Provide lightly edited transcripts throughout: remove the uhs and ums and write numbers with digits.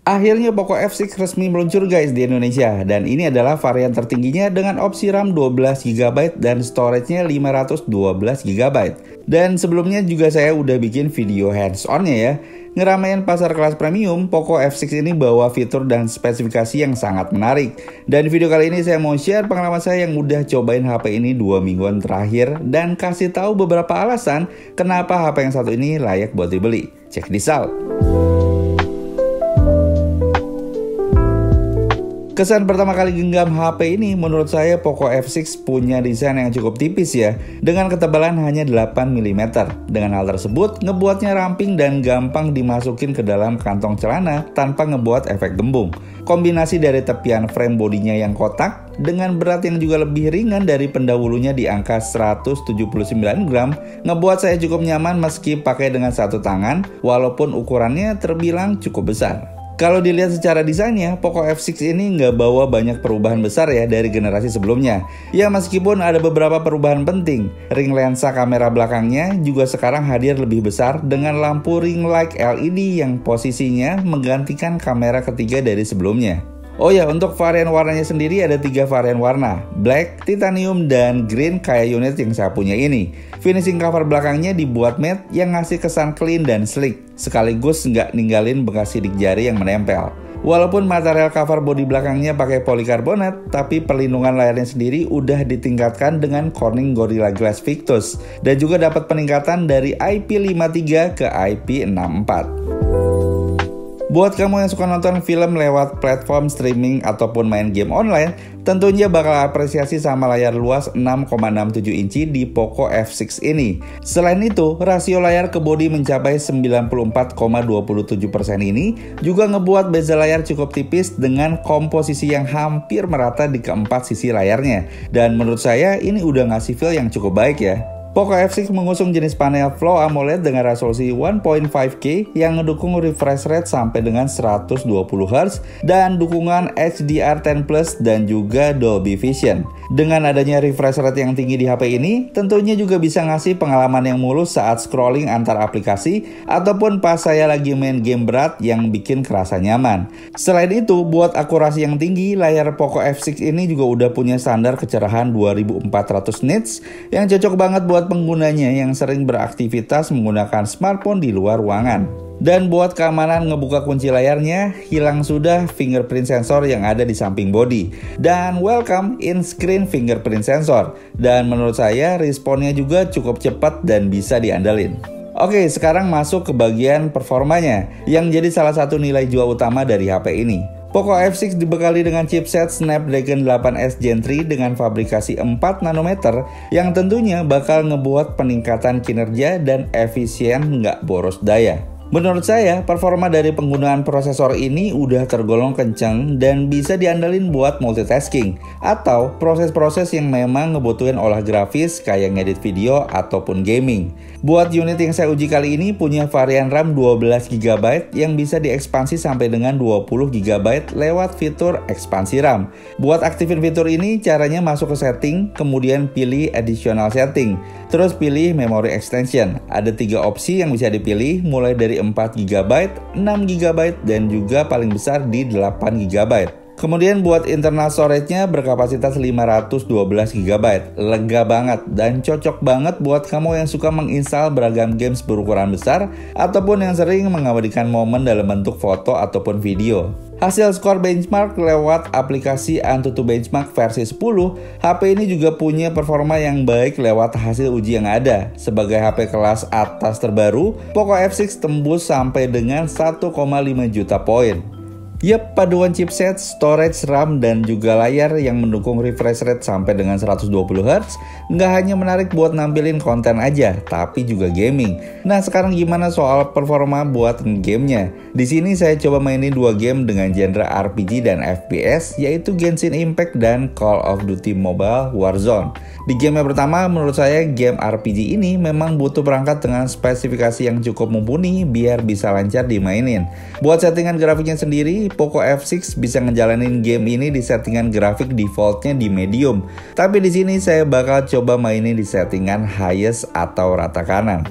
Akhirnya Poco F6 resmi meluncur guys di Indonesia, dan ini adalah varian tertingginya dengan opsi RAM 12GB dan storage-nya 512GB. Dan sebelumnya juga saya udah bikin video hands-on-nya ya. Ngeramein pasar kelas premium, Poco F6 ini bawa fitur dan spesifikasi yang sangat menarik. Dan video kali ini saya mau share pengalaman saya yang udah cobain HP ini 2 mingguan terakhir dan kasih tahu beberapa alasan kenapa HP yang satu ini layak buat dibeli. Check this out. Kesan pertama kali genggam HP ini menurut saya Poco F6 punya desain yang cukup tipis ya, dengan ketebalan hanya 8mm. Dengan hal tersebut ngebuatnya ramping dan gampang dimasukin ke dalam kantong celana tanpa ngebuat efek gembung. Kombinasi dari tepian frame bodinya yang kotak dengan berat yang juga lebih ringan dari pendahulunya di angka 179 gram ngebuat saya cukup nyaman meski pakai dengan satu tangan walaupun ukurannya terbilang cukup besar. Kalau dilihat secara desainnya, Poco F6 ini nggak bawa banyak perubahan besar ya dari generasi sebelumnya. Ya meskipun ada beberapa perubahan penting. Ring lensa kamera belakangnya juga sekarang hadir lebih besar dengan lampu ring light LED yang posisinya menggantikan kamera ketiga dari sebelumnya. Oh ya, untuk varian warnanya sendiri ada 3 varian warna, black, titanium, dan green kayak unit yang saya punya ini. Finishing cover belakangnya dibuat matte yang ngasih kesan clean dan sleek, sekaligus nggak ninggalin bekas sidik jari yang menempel. Walaupun material cover bodi belakangnya pakai polikarbonat, tapi perlindungan layarnya sendiri udah ditingkatkan dengan Corning Gorilla Glass Victus, dan juga dapat peningkatan dari IP53 ke IP64. Buat kamu yang suka nonton film lewat platform streaming ataupun main game online, tentunya bakal apresiasi sama layar luas 6,67 inci di Poco F6 ini. Selain itu, rasio layar ke bodi mencapai 94,27% ini juga ngebuat bezel layar cukup tipis dengan komposisi yang hampir merata di keempat sisi layarnya. Dan menurut saya ini udah ngasih feel yang cukup baik ya. Poco F6 mengusung jenis panel Flow AMOLED dengan resolusi 1.5K yang mendukung refresh rate sampai dengan 120Hz dan dukungan HDR10+ dan juga Dolby Vision. Dengan adanya refresh rate yang tinggi di HP ini, tentunya juga bisa ngasih pengalaman yang mulus saat scrolling antar aplikasi ataupun pas saya lagi main game berat yang bikin kerasa nyaman. Selain itu, buat akurasi yang tinggi, layar Poco F6 ini juga udah punya standar kecerahan 2400 nits yang cocok banget buat penggunanya yang sering beraktivitas menggunakan smartphone di luar ruangan. Dan buat keamanan ngebuka kunci layarnya, hilang sudah fingerprint sensor yang ada di samping bodi. Dan welcome in-screen fingerprint sensor. Dan menurut saya responnya juga cukup cepat dan bisa diandalin. Oke, sekarang masuk ke bagian performanya, yang jadi salah satu nilai jual utama dari HP ini. Poco F6 dibekali dengan chipset Snapdragon 8S Gen 3 dengan fabrikasi 4 nanometer yang tentunya bakal ngebuat peningkatan kinerja dan efisien nggak boros daya. Menurut saya, performa dari penggunaan prosesor ini udah tergolong kencang dan bisa diandalin buat multitasking atau proses-proses yang memang ngebutuhin olah grafis kayak ngedit video ataupun gaming. Buat unit yang saya uji kali ini punya varian RAM 12GB yang bisa diekspansi sampai dengan 20GB lewat fitur ekspansi RAM. Buat aktifin fitur ini, caranya masuk ke setting, kemudian pilih additional setting, terus pilih memory extension. Ada 3 opsi yang bisa dipilih, mulai dari 4GB, 6GB, dan juga paling besar di 8GB. Kemudian buat internal storage-nya berkapasitas 512GB, lega banget dan cocok banget buat kamu yang suka menginstal beragam games berukuran besar ataupun yang sering mengabadikan momen dalam bentuk foto ataupun video. Hasil skor benchmark lewat aplikasi AnTuTu Benchmark versi 10, HP ini juga punya performa yang baik lewat hasil uji yang ada. Sebagai HP kelas atas terbaru, Poco F6 tembus sampai dengan 1,5 juta poin. Yap, paduan chipset, storage, RAM, dan juga layar yang mendukung refresh rate sampai dengan 120Hz nggak hanya menarik buat nampilin konten aja, tapi juga gaming. Nah, sekarang gimana soal performa buat gamenya? Di sini saya coba mainin 2 game dengan genre RPG dan FPS, yaitu Genshin Impact dan Call of Duty Mobile Warzone. Di game yang pertama, menurut saya game RPG ini memang butuh perangkat dengan spesifikasi yang cukup mumpuni biar bisa lancar dimainin. Buat settingan grafiknya sendiri, Poco F6 bisa ngejalanin game ini di settingan grafik defaultnya di medium. Tapi di sini saya bakal coba mainin di settingan highest atau rata kanan.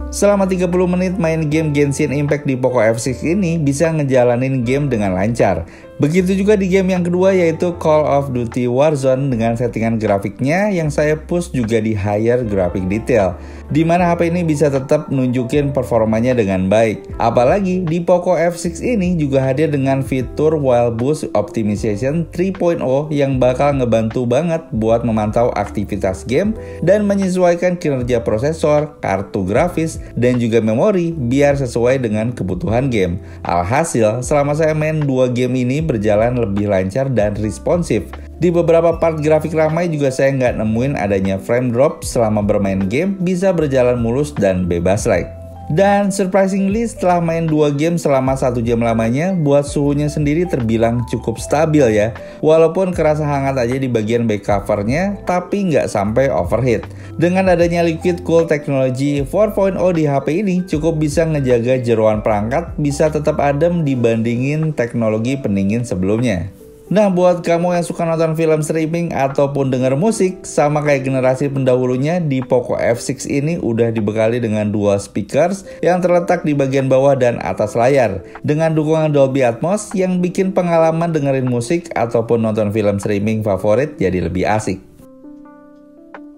Selama 30 menit main game Genshin Impact di Poco F6 ini bisa ngejalanin game dengan lancar. Begitu juga di game yang kedua yaitu Call of Duty Warzone dengan settingan grafiknya yang saya push juga di higher graphic detail, dimana HP ini bisa tetap nunjukin performanya dengan baik. Apalagi di Poco F6 ini juga hadir dengan fitur While Boost Optimization 3.0 yang bakal ngebantu banget buat memantau aktivitas game dan menyesuaikan kinerja prosesor, kartu grafis, dan juga memori biar sesuai dengan kebutuhan game. Alhasil, selama saya main 2 game ini berjalan lebih lancar dan responsif. Di beberapa part grafik ramai juga saya nggak nemuin adanya frame drop selama bermain game, bisa berjalan mulus dan bebas lag. Dan surprisingly setelah main 2 game selama 1 jam lamanya, buat suhunya sendiri terbilang cukup stabil ya. Walaupun kerasa hangat aja di bagian back covernya, tapi nggak sampai overheat. Dengan adanya Liquid Cool Technology 4.0 di HP ini cukup bisa ngejaga jeroan perangkat bisa tetap adem dibandingin teknologi pendingin sebelumnya. Nah, buat kamu yang suka nonton film streaming ataupun denger musik, sama kayak generasi pendahulunya, di Poco F6 ini udah dibekali dengan dual speakers yang terletak di bagian bawah dan atas layar, dengan dukungan Dolby Atmos yang bikin pengalaman dengerin musik ataupun nonton film streaming favorit jadi lebih asik.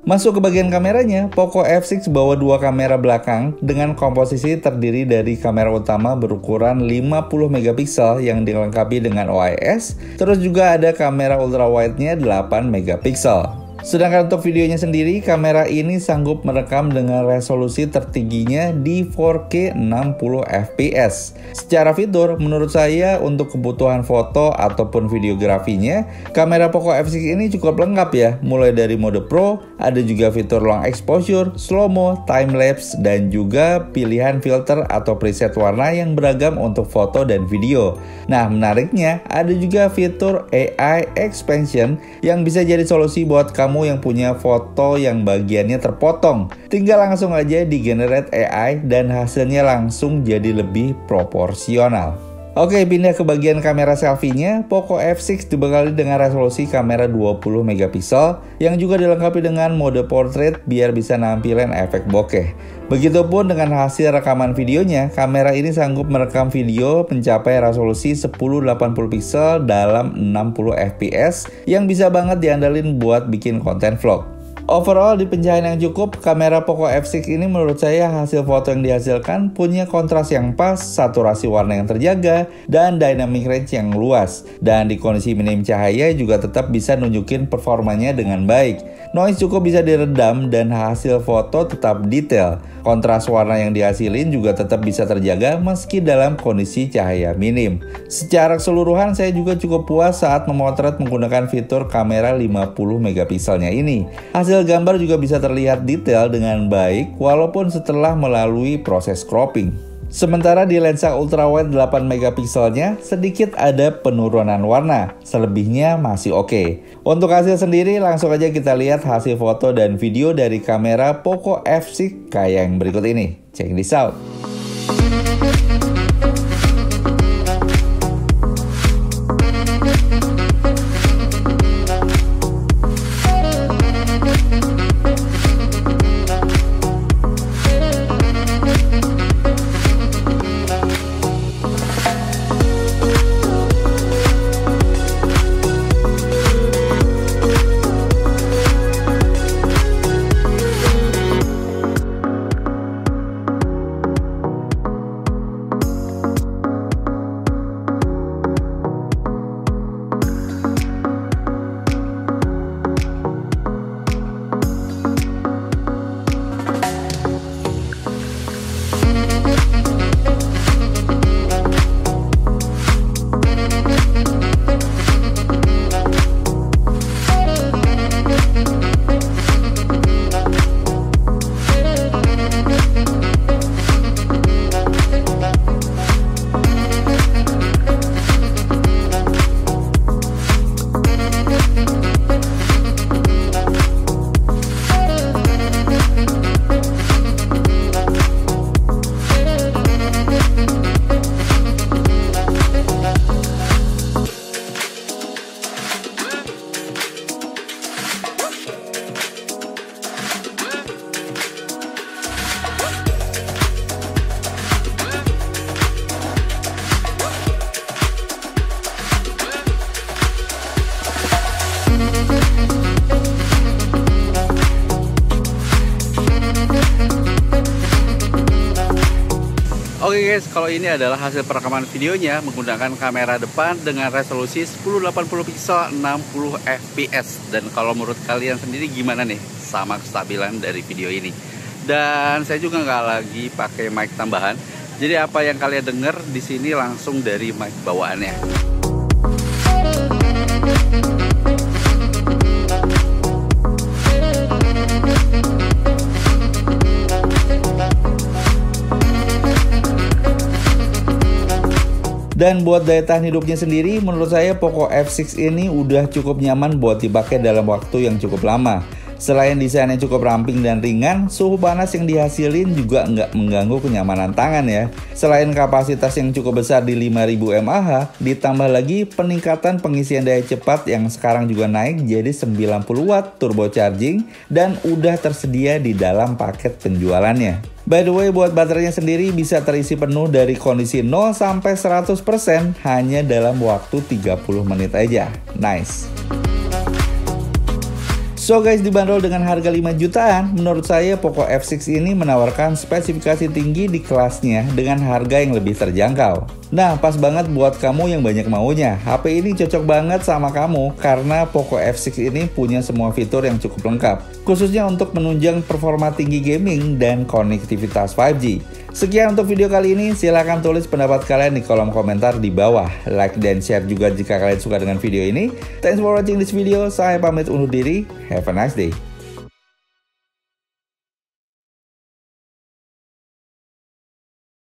Masuk ke bagian kameranya, Poco F6 bawa 2 kamera belakang dengan komposisi terdiri dari kamera utama berukuran 50 megapiksel yang dilengkapi dengan OIS, terus juga ada kamera ultrawide-nya 8 megapiksel. Sedangkan untuk videonya sendiri, kamera ini sanggup merekam dengan resolusi tertingginya di 4K 60 fps. Secara fitur, menurut saya untuk kebutuhan foto ataupun videografinya, kamera Poco F6 ini cukup lengkap ya. Mulai dari mode Pro, ada juga fitur long exposure, slow-mo, time-lapse, dan juga pilihan filter atau preset warna yang beragam untuk foto dan video. Nah, menariknya, ada juga fitur AI Expansion yang bisa jadi solusi buat kamu yang punya foto yang bagiannya terpotong. Tinggal langsung aja di generate AI dan hasilnya langsung jadi lebih proporsional. Oke, pindah ke bagian kamera selfie-nya. Poco F6 dibekali dengan resolusi kamera 20 megapiksel yang juga dilengkapi dengan mode portrait biar bisa nampilin efek bokeh. Begitupun dengan hasil rekaman videonya, kamera ini sanggup merekam video mencapai resolusi 1080 piksel dalam 60 fps yang bisa banget diandalin buat bikin konten vlog. Overall, di pencahayaan yang cukup, kamera Poco F6 ini menurut saya hasil foto yang dihasilkan punya kontras yang pas, saturasi warna yang terjaga, dan dynamic range yang luas. Dan di kondisi minim cahaya juga tetap bisa nunjukin performanya dengan baik. Noise cukup bisa diredam dan hasil foto tetap detail. Kontras warna yang dihasilin juga tetap bisa terjaga meski dalam kondisi cahaya minim. Secara keseluruhan saya juga cukup puas saat memotret menggunakan fitur kamera 50 megapikselnya ini. Hasil gambar juga bisa terlihat detail dengan baik walaupun setelah melalui proses cropping. Sementara di lensa ultrawide 8 megapikselnya sedikit ada penurunan warna, selebihnya masih oke. Untuk hasil sendiri langsung aja kita lihat hasil foto dan video dari kamera Poco F6 kayak yang berikut ini. Check this out. Oke guys, kalau ini adalah hasil perekaman videonya menggunakan kamera depan dengan resolusi 1080 pixel 60 fps. Dan kalau menurut kalian sendiri gimana nih sama kestabilan dari video ini? Dan saya juga nggak lagi pakai mic tambahan. Jadi apa yang kalian dengar di sini langsung dari mic bawaannya. Dan buat daya tahan hidupnya sendiri, menurut saya Poco F6 ini udah cukup nyaman buat dipakai dalam waktu yang cukup lama. Selain desainnya cukup ramping dan ringan, suhu panas yang dihasilin juga nggak mengganggu kenyamanan tangan ya. Selain kapasitas yang cukup besar di 5000 mAh, ditambah lagi peningkatan pengisian daya cepat yang sekarang juga naik jadi 90 watt turbo charging dan udah tersedia di dalam paket penjualannya. By the way, buat baterainya sendiri bisa terisi penuh dari kondisi 0 sampai 100% hanya dalam waktu 30 menit aja. Nice. So guys, dibanderol dengan harga 5 jutaan, menurut saya Poco F6 ini menawarkan spesifikasi tinggi di kelasnya dengan harga yang lebih terjangkau. Nah, pas banget buat kamu yang banyak maunya. HP ini cocok banget sama kamu karena Poco F6 ini punya semua fitur yang cukup lengkap, khususnya untuk menunjang performa tinggi gaming dan konektivitas 5G. Sekian untuk video kali ini, silahkan tulis pendapat kalian di kolom komentar di bawah. Like dan share juga jika kalian suka dengan video ini. Thanks for watching this video, saya pamit undur diri. Have a nice day.